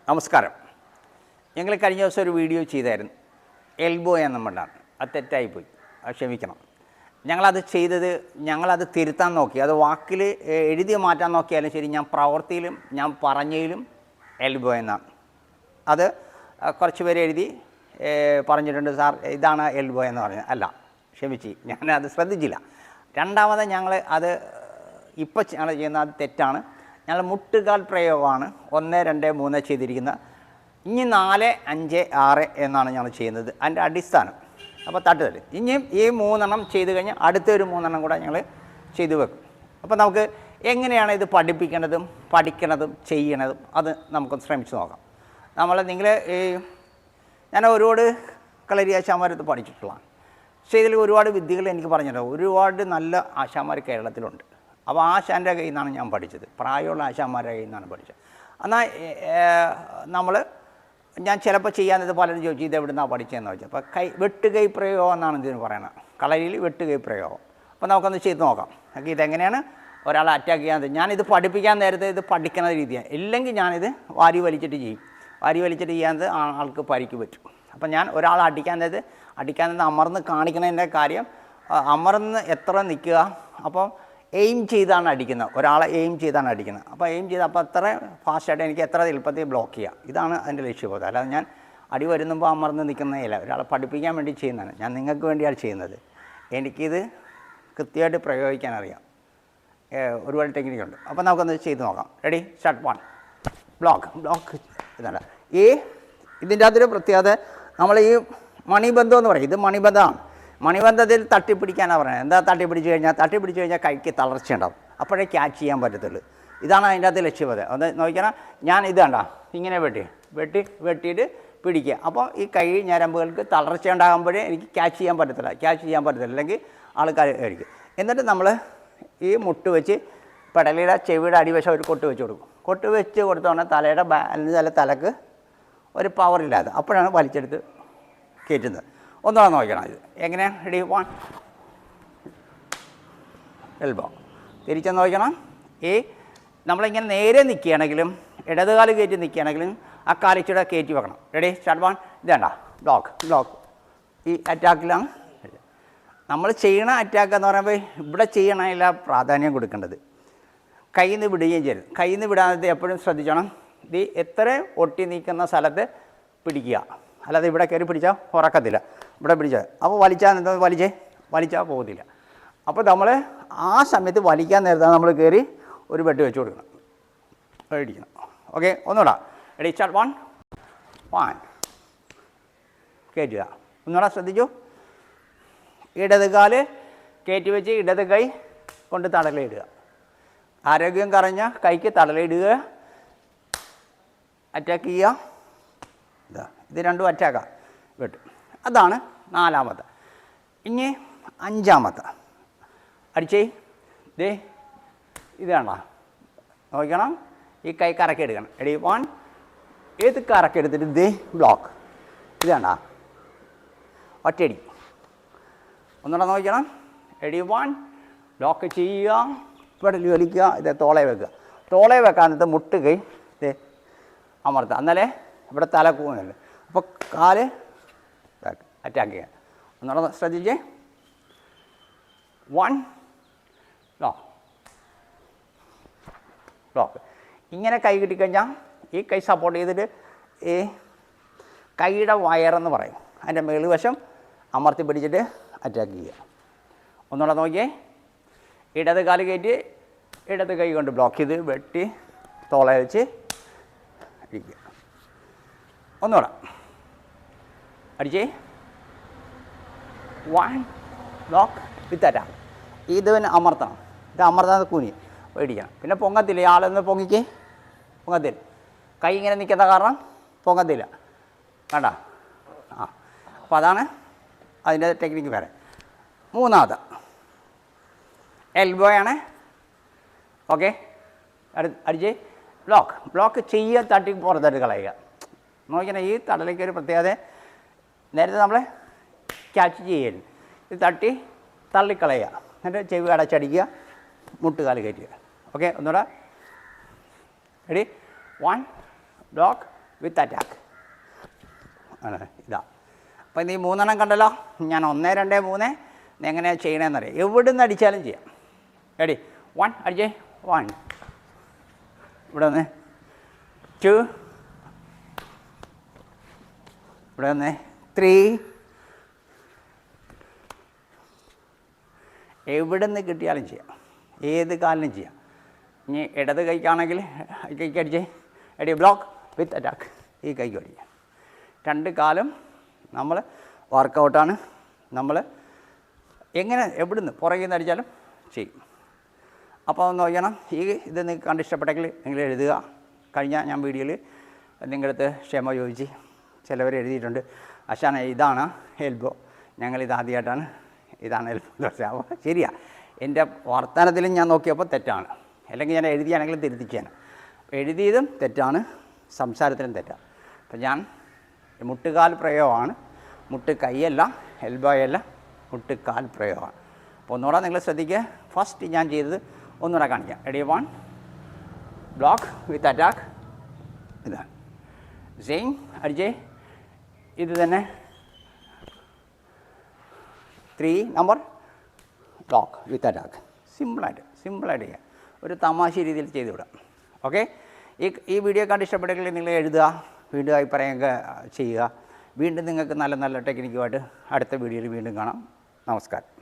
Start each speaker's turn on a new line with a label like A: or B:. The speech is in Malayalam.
A: നമസ്കാരം. ഞങ്ങൾ കഴിഞ്ഞ ദിവസം ഒരു വീഡിയോ ചെയ്തായിരുന്നു. എൽബോ എന്ന മണ്ണാണ്. അത് തെറ്റായിപ്പോയി, അത് ക്ഷമിക്കണം. ഞങ്ങളത് തിരുത്താൻ നോക്കി. അത് വാക്കിൽ എഴുതി മാറ്റാൻ നോക്കിയാലും ശരി, ഞാൻ പ്രവൃത്തിയിലും ഞാൻ പറഞ്ഞതിലും എൽബോ എന്നാണ്. അത് കുറച്ച് പേര് എഴുതി പറഞ്ഞിട്ടുണ്ട്, സാർ ഇതാണ് എൽബോ എന്ന് പറഞ്ഞത്. അല്ല, ക്ഷമിച്ച്, ഞാനത് ശ്രദ്ധിച്ചില്ല. രണ്ടാമത് ഞങ്ങൾ അത് ഇപ്പോൾ ഞങ്ങൾ ചെയ്യുന്ന അത് തെറ്റാണ്. ഞങ്ങൾ മുട്ടുകാൽ പ്രയോഗമാണ് 1, 2, 3 ചെയ്തിരിക്കുന്നത്. ഇനി 4, 5, 6 എന്നാണ് ഞങ്ങൾ ചെയ്യുന്നത്, അതിൻ്റെ അടിസ്ഥാനം. അപ്പോൾ തട്ടുതല് ഇനിയും ഈ 3 ചെയ്ത് കഴിഞ്ഞാൽ അടുത്തൊരു 3 കൂടെ ഞങ്ങൾ ചെയ്തു വെക്കും. അപ്പോൾ നമുക്ക് എങ്ങനെയാണ് ഇത് പഠിപ്പിക്കേണ്ടതും പഠിക്കണതും ചെയ്യണതും അത് നമുക്കൊന്ന് ശ്രമിച്ച് നോക്കാം. ഞാൻ ഒരുപാട് കളരി ആശാന്മാരത് പഠിച്ചിട്ടുള്ളതാണ്. പക്ഷേ ഇതിൽ ഒരുപാട് വിദ്യകൾ എനിക്ക് പറഞ്ഞിട്ടുണ്ട്. ഒരുപാട് നല്ല ആശാന്മാർ കേരളത്തിലുണ്ട്. അപ്പോൾ ആശാൻ്റെ കയ്യിൽ നിന്നാണ് ഞാൻ പഠിച്ചത്, പ്രായമുള്ള ആശാന്മാരുടെ കയ്യിൽ നിന്നാണ് പഠിച്ചത്. എന്നാൽ ഞാൻ ചിലപ്പോൾ ചെയ്യാനത് പലരും ചോദിച്ചു, ഇത് എവിടെ നിന്നാണ് പഠിച്ചതെന്ന് വെച്ചാൽ, അപ്പോൾ വെട്ടുകൈ പ്രയോഗം എന്നാണ് ഇതിന് പറയുന്നത്. കളരിയിൽ വെട്ടുകൈ പ്രയോഗം. അപ്പോൾ നമുക്കൊന്ന് ചെയ്ത് നോക്കാം. ഇതെങ്ങനെയാണ് ഒരാളെ അറ്റാക്ക് ചെയ്യാൻ. ഞാനിത് പഠിപ്പിക്കാൻ നേരത്തെ ഇത് പഠിക്കുന്ന രീതിയാണ്. ഇല്ലെങ്കിൽ ഞാനിത് വാരി വലിച്ചിട്ട് ചെയ്യും. വാരി വലിച്ചിട്ട് ചെയ്യാനത് ആൾക്ക് പരിക്ക് പറ്റും. അപ്പോൾ ഞാൻ ഒരാളെ അടിക്കാൻ നേരത്ത് അമർന്ന് കാണിക്കുന്നതിൻ്റെ കാര്യം, അമർന്ന് എത്ര നിൽക്കുക, അപ്പോൾ എയിം ചെയ്താണ് അടിക്കുന്നത്. ഒരാളെ എയിം ചെയ്താണ് അടിക്കുന്നത്. അപ്പോൾ എയിം ചെയ്ത് അപ്പോൾ അത്ര ഫാസ്റ്റായിട്ട് എനിക്ക് എത്ര എളുപ്പത്തിൽ ബ്ലോക്ക് ചെയ്യുക, ഇതാണ് അതിൻ്റെ ലക്ഷ്യബോധം. അല്ലാതെ ഞാൻ അടി വരുമ്പോൾ അമർന്ന് നിൽക്കുന്നതില്ല. ഒരാളെ പഠിപ്പിക്കാൻ വേണ്ടി ചെയ്യുന്നതാണ്. ഞാൻ നിങ്ങൾക്ക് വേണ്ടിയാണ് ചെയ്യുന്നത്. എനിക്കിത് കൃത്യമായിട്ട് പ്രയോഗിക്കാൻ അറിയാം. ഒരുപാട് ടെക്നിക്കുണ്ട്. അപ്പോൾ നമുക്കൊന്ന് ചെയ്ത് നോക്കാം. Ready, start. 1 ബ്ലോക്ക്. ഇതല്ല ഇതിൻ്റെ അതൊരു പ്രത്യേകത. നമ്മൾ ഈ മണിബന്ധം എന്ന് പറയും, ഇത് മണിബന്ധമാണ്. മണിബന്ധത്തിൽ തട്ടിപ്പിടിക്കാനാണ് പറയുന്നത്. എന്താ തട്ടിപ്പിടിച്ച് കഴിഞ്ഞാൽ കൈക്ക് തളർച്ചയുണ്ടാവും. അപ്പോഴേ ക്യാച്ച് ചെയ്യാൻ പറ്റത്തുള്ളൂ. ഇതാണ് അതിൻ്റെ അകത്ത് ലക്ഷ്യബോധം. ഒന്ന് നോക്കിയാൽ ഞാൻ ഇത് കണ്ട ഇങ്ങനെ വെട്ടിയിട്ട് പിടിക്കുക. അപ്പോൾ ഈ കൈ ഞരമ്പുകൾക്ക് തളർച്ച ഉണ്ടാകുമ്പോഴേ എനിക്ക് ക്യാച്ച് ചെയ്യാൻ പറ്റത്തില്ല. അല്ലെങ്കിൽ ആൾക്കാർ ആയിരിക്കും. എന്നിട്ട് നമ്മൾ ഈ മുട്ട് വെച്ച് പെടലിയുടെ ചെവിയുടെ അടിവശം ഒരു കൊട്ട് വെച്ച് കൊടുക്കും. കൊട്ട് വെച്ച് കൊടുത്തോണ്ട് തലയുടെ തലക്ക് ഒരു പവറില്ലാതെ അപ്പോഴാണ് വലിച്ചെടുത്ത് കയറ്റുന്നത്. ഒന്നാണ് നോക്കണം. ഇത് എങ്ങനെയാണ്? Ready, 1 elbow. തിരിച്ചെന്ന് നോക്കണം. നമ്മളിങ്ങനെ നേരെ നിൽക്കുകയാണെങ്കിലും ഇടതുകാല് കയറ്റി നിൽക്കുകയാണെങ്കിലും ആ കാലിച്ചൂടെ കയറ്റി വെക്കണം. Ready, start. 1 ഇതേണ്ട ബ്ലോക്ക്. ഈ അറ്റാക്കിലാണ് നമ്മൾ ചെയ്യണ അറ്റാക്ക് എന്ന് പറയുമ്പോൾ ഇവിടെ ചെയ്യണതില്ല പ്രാധാന്യം കൊടുക്കേണ്ടത്. കയ്യിൽ നിന്ന് വിടുകയും ചെയ്യരുത്. കയ്യിൽ നിന്ന് വിടാനത് എപ്പോഴും ശ്രദ്ധിക്കണം. ഇത് എത്ര ഒട്ടി നിൽക്കുന്ന സ്ഥലത്ത് പിടിക്കുക. അല്ലാതെ ഇവിടെ കയറി പിടിച്ചാൽ ഉറക്കത്തില്ല. ഇവിടെ പിടിച്ചാൽ അപ്പോൾ വലിച്ചാൽ പോകത്തില്ല. അപ്പോൾ നമ്മൾ ആ സമയത്ത് വലിക്കാൻ നേരത്താണ് നമ്മൾ കയറി ഒരു വെട്ട് വെച്ച് കൊടുക്കണം, ഇടിക്കണം. ഓക്കെ, ഒന്നുകൂടെ. Ready, start. 1 കയറ്റുക. ഒന്നുകൂടെ ശ്രദ്ധിച്ചു. ഇടത് കാല് കയറ്റി വെച്ച് ഇടത് കൈ കൊണ്ട് തടലയിടുക. ആരോഗ്യം കുറഞ്ഞ കൈക്ക് തടലയിടുക. അറ്റാക്ക് ചെയ്യുക. ഇത് രണ്ടും അറ്റാക്കാണ്, വെട്ട്. അതാണ് 4ാമത്തെ. ഇനി 5ാമത്തെ അടിച്ചേ. ഇത് വേണ്ട നോക്കണം. ഈ കൈ കറക്കിയെടുക്കണം. റെഡി, 1 ഏത് കറക്കിയെടുത്തിട്ട് ബ്ലോക്ക്. ഇത് വേണ്ട ഒറ്റയടി. ഒന്നുകൂടെ നോക്കണം. റെഡി, 1 ബ്ലോക്ക് ചെയ്യുക. പെടലി വലിക്കുക. ഇത് തോളെ വെക്കുക. തോളെ വെക്കാനത്ത് മുട്ട് കൈ അമർത്തുക. എന്നാലേ ഇവിടെ തല പോകുന്നില്ല. അപ്പോൾ കാല് അറ്റാക്ക് ചെയ്യുക. ഒന്നുകൂടെ ശ്രദ്ധിച്ചേ. 1 ബ്ലോക്ക്. ഇങ്ങനെ കൈ കിട്ടിക്കഴിഞ്ഞാൽ ഈ കൈ സപ്പോർട്ട് ചെയ്തിട്ട് ഈ കൈയുടെ വയറെന്ന് പറയും, അതിൻ്റെ മേളുവശം അമർത്തി പിടിച്ചിട്ട് അറ്റാക്ക് ചെയ്യുക. ഒന്നുകൂടെ നോക്കിയേ. ഇടത് കാല് കയറ്റി ഇടത് കൈ കൊണ്ട് ബ്ലോക്ക് ചെയ്ത് വെട്ടി തോള വെച്ച് അടിക്കുക. ഒന്നുകൂടെ അടിച്ചേ. 1 ബ്ലോക്ക് വിത്ത് അറ്റാക്ക്. ഇതിന് അമർത്തണം. ഇത് അമർത്താതെ കുനി പേടിക്കണം. പിന്നെ പൊങ്ങത്തില്ല. ആളൊന്ന് പൊങ്ങത്തില്ല. കൈ ഇങ്ങനെ നിൽക്കുന്ന കാരണം പൊങ്ങത്തില്ല. കണ്ട? അപ്പോൾ അതാണ് അതിൻ്റെ ടെക്നിക്ക്. വേറെ 3ാമത് എൽബോയാണ്. ഓക്കെ, അടിച്ച് ബ്ലോക്ക് ചെയ്യുക. തട്ടി പുറത്തോട്ട് കളയുക. നോക്കിയാൽ ഈ തടലേക്ക് ഒരു പ്രത്യേകത. നേരത്തെ നമ്മൾ ക്യാച്ച് ചെയ്യരുത്. ഇത് തട്ടി തള്ളിക്കളയുക. എന്നിട്ട് ചെവി അടച്ചടിക്കുക. മുട്ടുകാല് കയറ്റുക. ഓക്കെ, ഒന്നുകൂടെ. റെഡി, 1 ബ്ലോക്ക് വിത്ത് അറ്റാക്ക് ആണ് ഇതാ. അപ്പോൾ ഈ 3 എണ്ണം കണ്ടല്ലോ. ഞാൻ 1 2 3 എങ്ങനെയാണ് ചെയ്യണമെന്നറിയാം. എവിടെ നിന്ന് അടിച്ചാലും ചെയ്യാം. റെഡി 1 അടിച്ചേ 1 ഇവിടെ വന്ന് 2 ഇവിടെ വന്ന് 3 എവിടെ നിന്ന് കിട്ടിയാലും ചെയ്യാം. ഏത് കാലിനും ചെയ്യാം. ഇനി ഇടത് കൈക്കാണെങ്കിൽ കൈക്ക് അടിച്ചേ എടി ബ്ലോക്ക് വിത്ത് അറ്റാക്ക് ഈ കൈക്ക് അടിക്കാം. 2 കാലും നമ്മൾ വർക്കൗട്ടാണ്. നമ്മൾ എങ്ങനെ എവിടുന്ന് പുറകിൽ നിന്ന് അടിച്ചാലും ചെയ്യും. അപ്പോൾ ഒന്ന് നോക്കണം. ഇത് നിങ്ങൾക്ക് കണ്ട് ഇഷ്ടപ്പെട്ടെങ്കിൽ നിങ്ങൾ എഴുതുക. കഴിഞ്ഞ ഞാൻ വീഡിയോയിൽ നിങ്ങളുടെ അടുത്ത് ക്ഷമ ചോദിച്ച് ചിലവർ എഴുതിയിട്ടുണ്ട്, അശാന ഇതാണ് എൽബോ, ഞങ്ങളിത് ആദ്യമായിട്ടാണ് ഇതാണ് എൽബോ എന്ന് വെച്ചാൽ. അപ്പോൾ ശരിയാണ്, എൻ്റെ വർത്തമാനത്തിലും ഞാൻ നോക്കിയപ്പോൾ തെറ്റാണ്. അല്ലെങ്കിൽ ഞാൻ എഴുതിയാണെങ്കിലും തിരുത്തിക്കാണ്. എഴുതിയതും തെറ്റാണ്, സംസാരത്തിലും തെറ്റാണ്. അപ്പം ഞാൻ മുട്ടുകാൽ പ്രയോഗമാണ്. മുട്ട് കൈയല്ല, എൽബോയല്ല, മുട്ടുകാൽ പ്രയോഗമാണ്. അപ്പോൾ ഒന്നുകൂടെ നിങ്ങൾ ശ്രദ്ധിക്കുക. ഫസ്റ്റ് ഞാൻ ചെയ്തത് ഒന്നുകൂടെ കാണിക്കാം. റെഡി 1 ബ്ലോക്ക് വിത്ത് അറ്റാക്ക്. ഇതാണ് സെയിം അടിച്ചേ. ഇത് തന്നെ 3 നമ്പർ ബ്ലോക്ക് വിത്ത് അറ്റാക്ക്. സിമ്പിളായിട്ട് ചെയ്യാം. ഒരു തമാശ രീതിയിൽ ചെയ്ത് വിടാം. ഓക്കെ. ഈ വീഡിയോ കണ്ട് ഇഷ്ടപ്പെട്ടെങ്കിൽ നിങ്ങൾ എഴുതുക, വീണ്ടും അഭിപ്രായമൊക്കെ ചെയ്യുക. വീണ്ടും നിങ്ങൾക്ക് നല്ല നല്ല ടെക്നിക്കുമായിട്ട് അടുത്ത വീഡിയോയിൽ വീണ്ടും കാണാം. നമസ്കാരം.